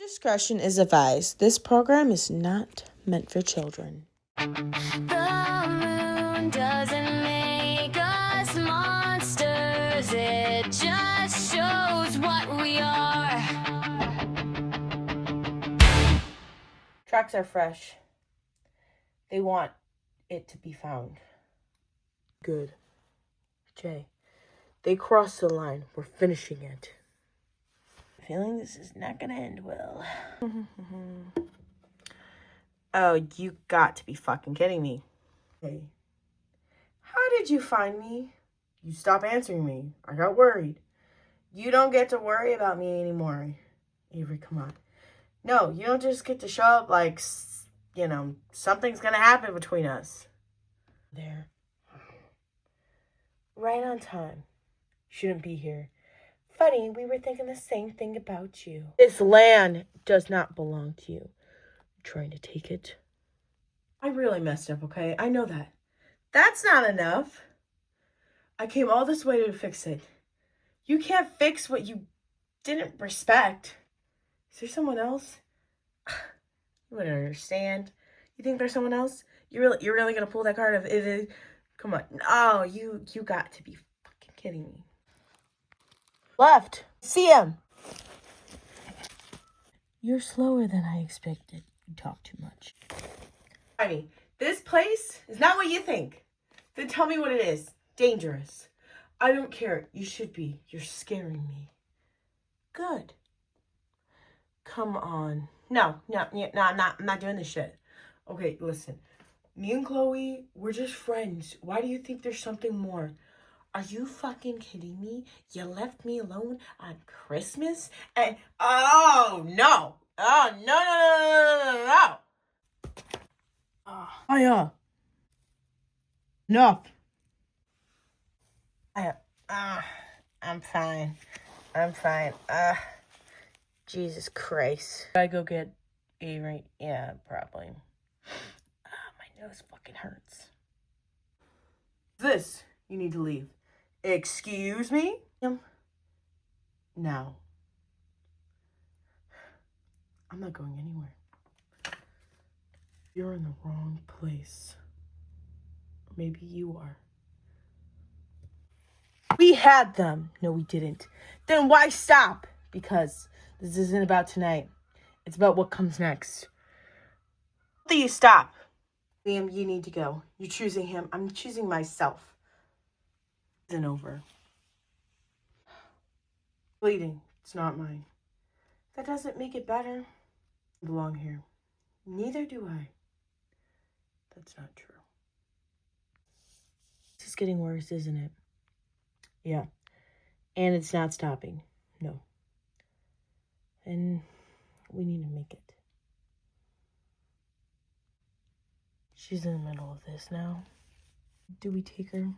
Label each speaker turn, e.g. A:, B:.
A: Discretion is advised. This program is not meant for children.
B: The moon doesn't make us monsters, it just shows what we are.
A: Tracks are fresh. They want it to be found. Good. Jay, they crossed the line. We're finishing it. Feeling this is not gonna end well. Oh, you got to be fucking kidding me. Hey, how did you find me? You stopped answering me. I got worried. You don't get to worry about me anymore. Avery, come on. No, you don't just get to show up like, you know, something's gonna happen between us. There. Right on time. Shouldn't be here. Funny, we were thinking the same thing about you. This land does not belong to you. I'm trying to take it. I really messed up, okay? I know that. That's not enough. I came all this way to fix it. You can't fix what you didn't respect. Is there someone else? You wouldn't understand. You think there's someone else? You're really gonna pull that card of it? Come on. Oh, you got to be fucking kidding me. Left. See him. You're slower than I expected. You talk too much. I mean, this place is not what you think. Then tell me what it is. Dangerous. I don't care. You should be. You're scaring me. Good. Come on. No, I'm not doing this shit. Okay, listen. Me and Chloe, we're just friends. Why do you think there's something more? Are you fucking kidding me? You left me alone on Christmas? And, oh, no. Oh, no. Oh, yeah. Enough. I'm fine. Jesus Christ. Should I go get Avery? Yeah, probably. My nose fucking hurts. This, you need to leave. Excuse me? No. I'm not going anywhere. You're in the wrong place. Or maybe you are. We had them. No, we didn't. Then why stop? Because this isn't about tonight. It's about what comes next. Please stop. Liam, you need to go. You're choosing him. I'm choosing myself. It isn't over. Bleeding. It's not mine. That doesn't make it better. I belong here. Neither do I. That's not true. This is getting worse, isn't it? Yeah. And it's not stopping. No. And we need to make it. She's in the middle of this now. Do we take her?